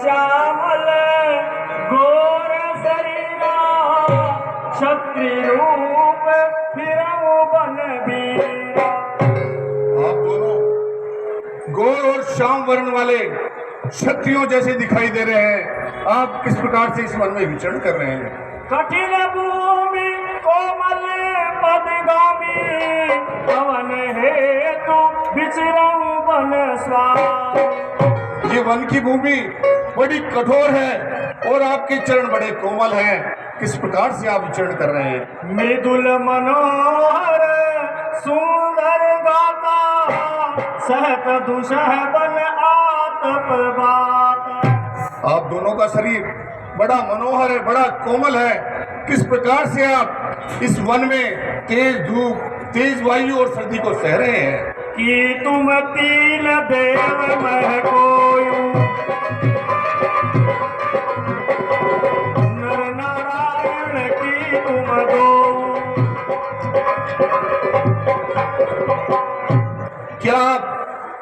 श्यामल गोर शरीरा क्षत्रि रूप फिरऊ बन बीरा। आप दोनों गोर और श्याम वर्ण वाले क्षत्रियों जैसे दिखाई दे रहे हैं। आप किस प्रकार से इस वन में विचरण कर रहे हैं? कठिन भूमि कोमल पदगामी पवन हेतु विचरऊ बन स्वामी। ये वन की भूमि बड़ी कठोर है और आपके चरण बड़े कोमल हैं। किस प्रकार से आप विचरण कर रहे हैं? मृदुल मनोहर सुंदर गाता सहत दुसह बन आतप बात। आप दोनों का शरीर बड़ा मनोहर है, बड़ा कोमल है। किस प्रकार से आप इस वन में तेज धूप, तेज वायु और सर्दी को सह रहे हैं? कि तुम तीन देव मह कोयु नर नारायण की तुम दो। क्या आप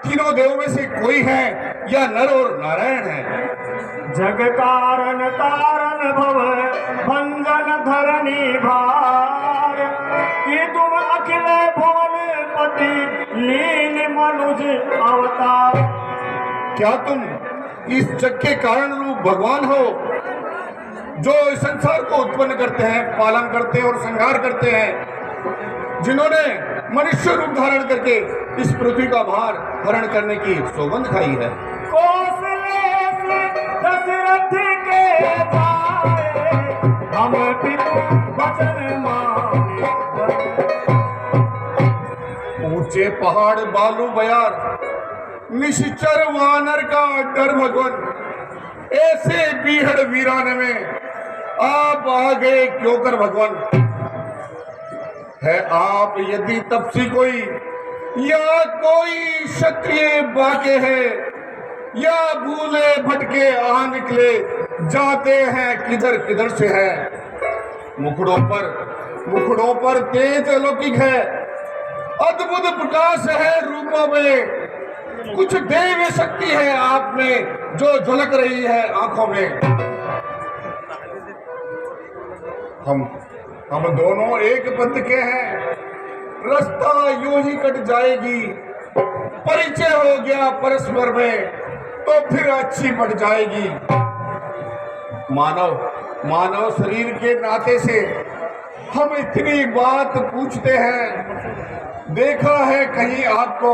तीनों देवों में से कोई है या नर और नारायण है? जग कारण तारण भव भंजन धरणी भार कि तुम अखिल भुवन पति लीन मनुज अवतार। क्या तुम इस जग के कारण रूप भगवान हो जो इस संसार को उत्पन्न करते हैं, पालन करते हैं और संहार करते हैं, जिन्होंने मनुष्य रूप धारण करके इस पृथ्वी का भार हरण करने की सौगंध खाई है? दशरथ के जाए हम पितु वचन माने। ऊंचे पहाड़ बालू बयार निश्चर वानर का डर भगवन। ऐसे बीहड़ वीरान में आप आ गए क्यों कर भगवन? है आप यदि तपसी कोई या कोई क्षत्रिय बाके है या भूले भटके आ निकले जाते हैं किधर किधर से है। मुखड़ों पर तेज अलौकिक है, अद्भुत प्रकाश है रूपों में। कुछ दैव शक्ति है आप में जो झलक रही है आंखों में। हम दोनों एक पंथ के हैं, रास्ता यूं ही कट जाएगी। परिचय हो गया परस्पर में तो फिर अच्छी बढ़ जाएगी। मानव शरीर के नाते से हम इतनी बात पूछते हैं। देखा है कहीं आपको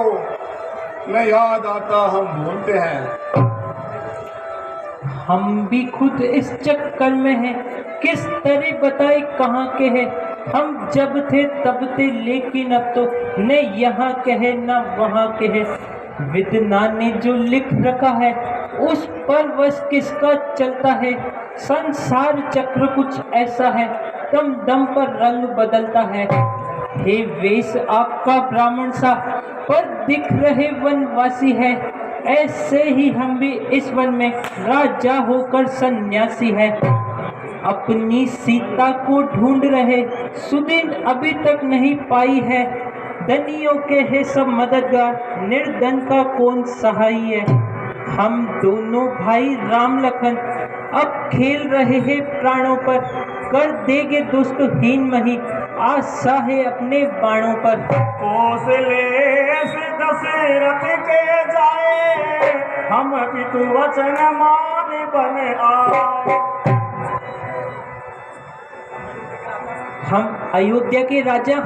न याद आता हम भूलते हैं। हम भी खुद इस चक्कर में हैं, किस तरह बताए कहाँ के हैं। हम जब थे तब थे, लेकिन अब तो न यहाँ के है न वहाँ के है। विद्ना ने जो लिख रखा है उस पर वश किसका चलता है। संसार चक्र कुछ ऐसा है, दम दम पर रंग बदलता है। हे वेश आपका ब्राह्मण सा, पर दिख रहे वनवासी है। ऐसे ही हम भी इस वन में राजा होकर सन्यासी है। अपनी सीता को ढूंढ रहे, सुदिन अभी तक नहीं पाई है। धनियों के है सब मददगार, निर्धन का कौन सहाय है। हम दोनों भाई राम लखन अब खेल रहे हैं प्राणों पर। कर देंगे दुष्टहीन मही, आशा है अपने बाणों पर। कौशले दशरथ के जाए हम पितु वचन मान बन आए। हम अयोध्या के राजा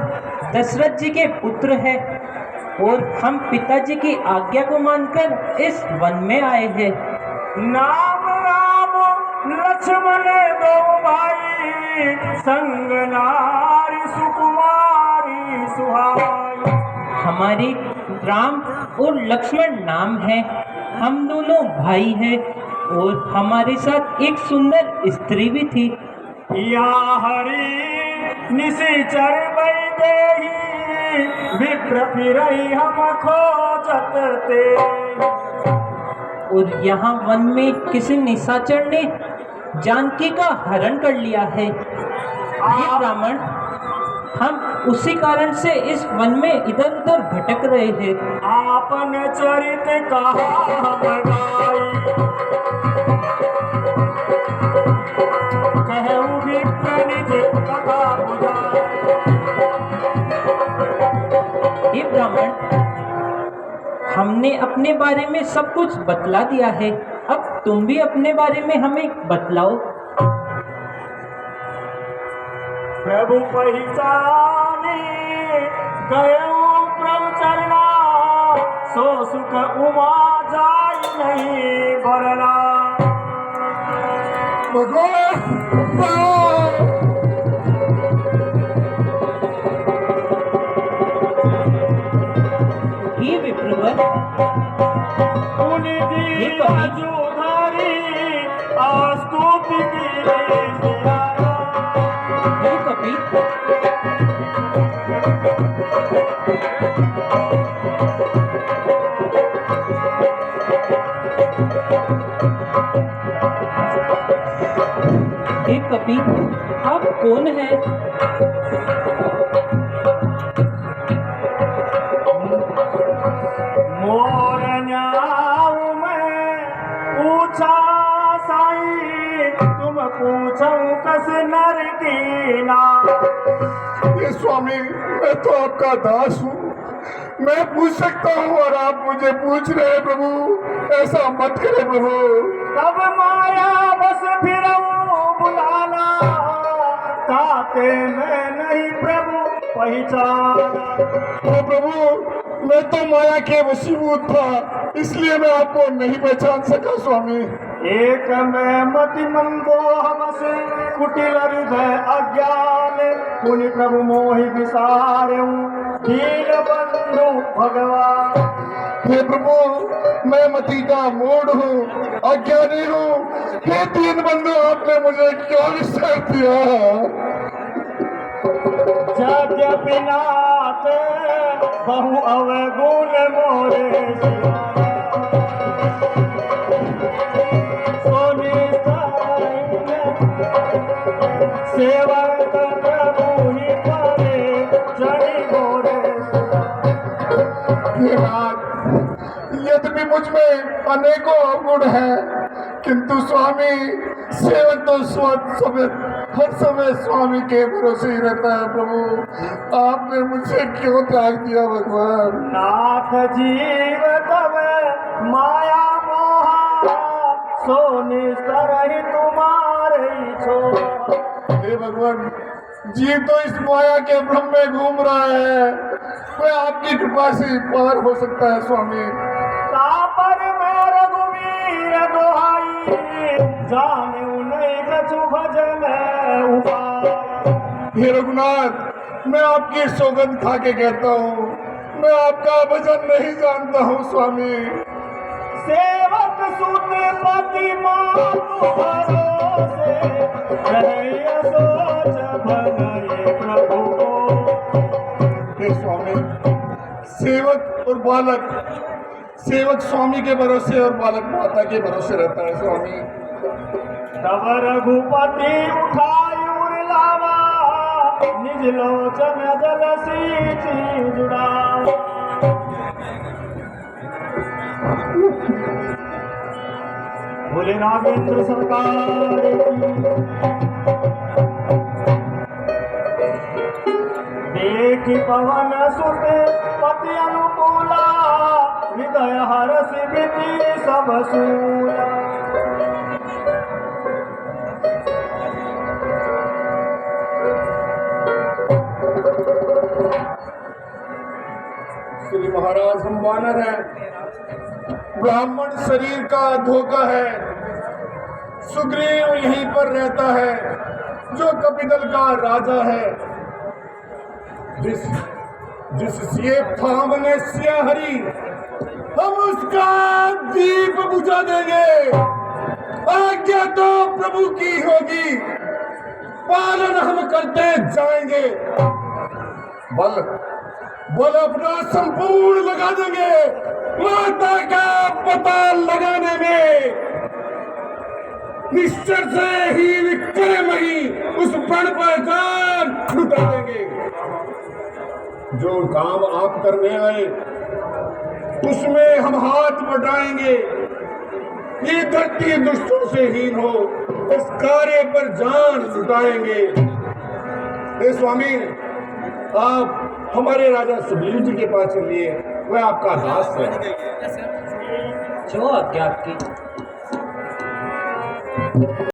दशरथ जी के पुत्र हैं और हम पिताजी की आज्ञा को मानकर इस वन में आए हैं। नाम राम लक्ष्मण दो भाई, संग नारी सुकुमारी सुहाई। हमारे राम और लक्ष्मण नाम है। हम दोनों भाई हैं और हमारे साथ एक सुंदर स्त्री भी थी। या हरि निशिचर वैदेही, विप्र फिरहि हम खोजत ते। और यहाँ वन में किसी निशाचर ने जानकी का हरण कर लिया है। ये ब्राह्मण हम उसी कारण से इस वन में इधर उधर भटक रहे हैं। आपन चरित कहा हम गाई, हमने अपने बारे में सब कुछ बतला दिया है, अब तुम भी अपने बारे में हमें बतलाओ। प्रभु पहचाने गयो प्रभु चरना, सो सुख उमा जाय नहीं बरना। हे विप्रवर, उन्हीं दी राजूधारी स्तुति की सियारा। हे कपि, हे कपि, आप कौन हैं? मोर न्याऊ में पूछा साई, तुम पूछो कस नर की ना। ये स्वामी, मैं तो आपका दास हूँ, मैं पूछ सकता हूँ और आप मुझे पूछ रहे हैं प्रभु, ऐसा मत करे प्रभु। तब माया बस फिरऊं बुलाना, ताते मैं नहीं प्रभु पहचान। ओ प्रभु, मैं तो माया के वशीभूत था, इसलिए मैं आपको नहीं पहचान सका स्वामी। एक मैं मति मंदोह बस कुटिल हृदय अज्ञान, पुनि प्रभु मोहि विसारूं दीन बंधु भगवान। हे प्रभु, मैं मति का मूढ़ हूँ, अज्ञानी हूँ, हे दीन बंधु, आपने मुझे क्यों विसर दिया? यद्यपि नाथ बहु अवगुण मोरे सेवक प्रभु ही परे जड़ी मोरे। हे नाथ, यद्यपि मुझ में अनेकों अवगुण हैं, किंतु स्वामी सेवक तो हर समय स्वामी के भरोसे ही रहता है प्रभु, आपने मुझसे क्यों त्याग दिया भगवान? नाथ जीव तब माया मोहा, सो निस्तर ही तुम्हारे छो। हे भगवान, जीव तो इस माया के भ्रम में घूम रहा है, वह आपकी कृपा से पार हो सकता है स्वामी। तापर मैं रघुवीर दोहाई, जाने नहीं कछु भजन उपाय। हे रघुनाथ, मैं आपकी सौगंध खा के कहता हूँ, मैं आपका भजन नहीं जानता हूँ स्वामी। सेवक सुत पति मातु भरोसे, रहिया सोच भनहि प्रभु को। हे स्वामी, सेवक और बालक, सेवक स्वामी के भरोसे और बालक माता के भरोसे रहता है स्वामी। तब रघुपति उठाई उर लावा, निज लोचन जल सींची जुड़ावा। बोले नागेंद्र सरकार की। देखी पवन सुत पति अनुकूला, हृदय हरस बीती सब सूला। श्री महाराज, हम वानर हैं, ब्राह्मण शरीर का धोखा है, सुग्रीव यहीं पर रहता है, जो कपिदल का राजा है। जिस सेब थामने सियाहरी, हम उसका दीप बुझा देंगे। आज्ञा तो प्रभु की होगी, पालन हम करते जाएंगे। बल अपना संपूर्ण लगा देंगे, माता का पता लगाने में। निश्चय से ही विक्रम ही उस प्रण पर जान लुटा देंगे। जो काम आप करने आए उसमें हम हाथ बटाएंगे। ये धरती दुष्टों से हीन हो, इस कार्य पर जान लुटाएंगे। हे स्वामी, आप हमारे राजा सुग्रीव जी के पास चलिए, वह आपका दास है। जो आज्ञा आपकी।